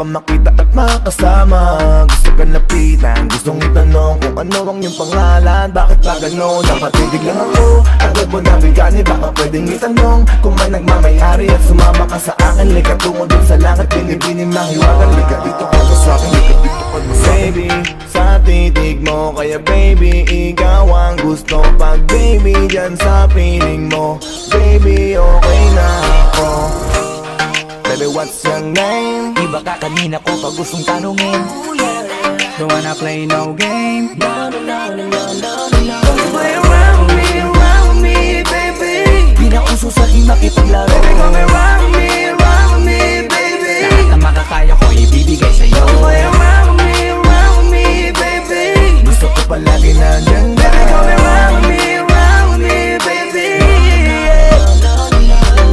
kang makita at makasama. Gusto ka lapitan, gustong itanong kung ano ang iyong pangalan. Bakit ba gano'n? Napatidig lang ako, agad mo nabigani. Baka pwedeng itanong kung may nagmamayari at sumama ka sa akin. Lika tungo dun sa langit, binibining mahiwagan. Lika dito ka na sa'kin, lika dito ka na sa'kin. Baby, sa titig mo, kaya baby, ikaw ang gusto. Pag baby, dyan sa piling mo, baby, okay na ako. Baby, what's your name? Iba ka kanina ko pag gustong tanungin. Don't wanna play no game. No, no, no, no, no, no, no. Don't play around me, baby. Di na uso sa'kin makipaglaro. Baby, come around me, baby. Lahat na makakaya ko ibibigay sa'yo. Don't play around me, baby. Gusto ko palagi nandyan Baby, come na. around me, baby.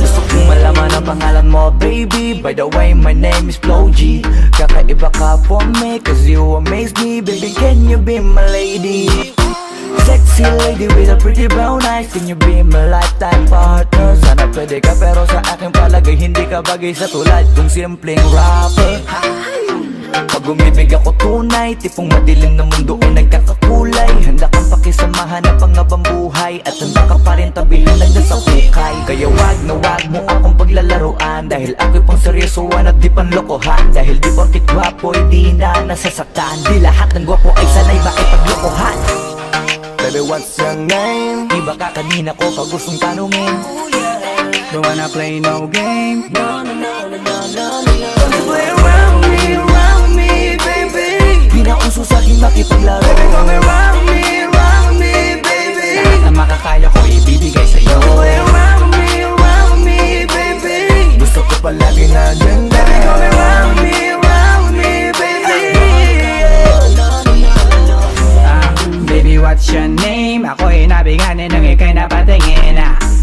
Gusto kong malaman ang pangalan mo, baby. By the way, my name is Flo G. Kakaiba ka for me, cause you amaze me. Baby, can you be my lady? Sexy lady with a pretty brown eyes. Can you be my lifetime partner? Sana pwede ka pero sa aking palagay hindi ka bagay sa tulad kong simpleng rapper. Pag umibig ako tunay, tipong madilim na mundo ay nagkakakulay. Handa kang pakisamahan na pangabang buhay, at handa ka pa rin tabihan na sa hukay. Kaya wag na wag mo akong paglalaruan, dahil ako'y pang seryosoan at di panlokohan. Dahil di porkit gwapo ay di na nasasaktan, di lahat ng gwapo ay sanay makipaglokohan. Baby, what's your name? Iba ka kanina ko pag gustong tanungin. Don't wanna play no game. No, no, no, no, no, no, no. Don't play around me, baby. Di na uso sa'kin makipaglaro. Baby, come around me, baby. Lahat na makakaya ko ibibigay sa'yo. Don't play around me, baby. Gusto ko palagi nandyan na. Baby, come around me, baby. Baby, what's your name? Ako'y nabiganin nang ika'y napatingin.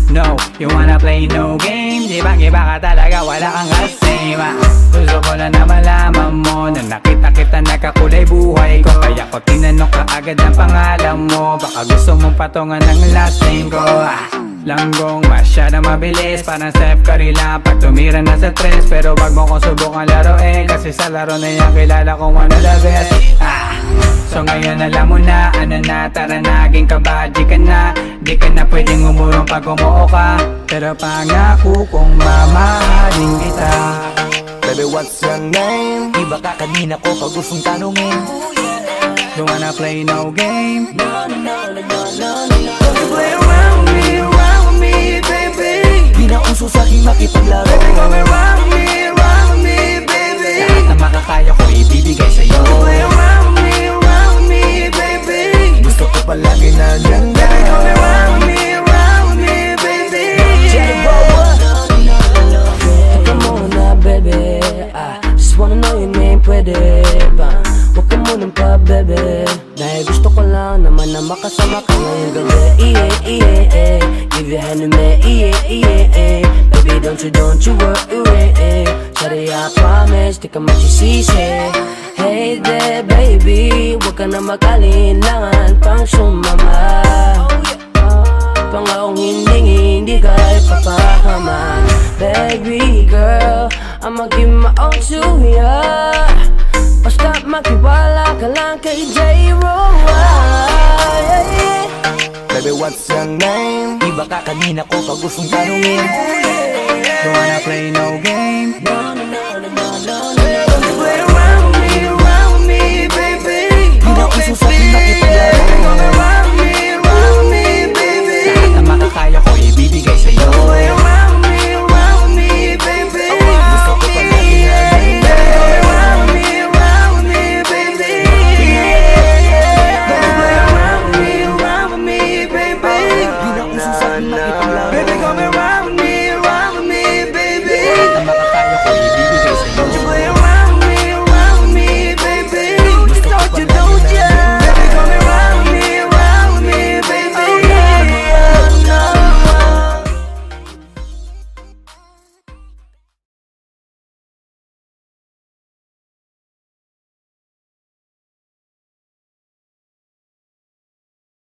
No, you wanna play no game? Di bang iba ka talaga, wala kang kasama. Gusto ko na malaman mo na nakita kita nakakulay buhay ko. Kaya ko tinanong ka agad ang pangalan mo. Baka gusto mong patungan ng last name ko. Langgong masyadong mabilis, parang Steph Curry lang pag tumira na sa tres. Pero wag mo kong subukan laruin, kasi sa laro na yan kilala kong one of the best. So ngayon alam mo na, ano na, tara naging kabadji ka na. Di ka na pwedeng umurong pag umuo ka, pero pangako kong mamahalin kita. Baby, what's your name? Iba ka kanina ko pag gustong tanungin. Don't wanna play no game. No, no, no, no, no, no, no. Don't play around me, baby. Di na uso sa'king makipaglaro. Baby, come around me, baby. Lahat na makakaya ko ibibigay sa'yo. Don't play around me, baby. Gusto ko palagi nandyan na. Baby, come around me, baby. Teka muna, baby. Just wanna know your name, pwede ba? Huwag ka munang pa, baby. Dahil gusto ko lang naman na makasama ka ngayong gabi. Give your hand to me, baby, don't you worry. Sorry, I promise, di ka magsisisi. Hey there, baby, huwag ka na mag-alinlangan pang sumama. Pangakong hindi ka ipapahaman. Baby girl, I'ma give my all to ya. Basta magtiwala ka lang kay J-Roy. Baby, what's your name? Iba ka kanina ko pag gustong tanungin.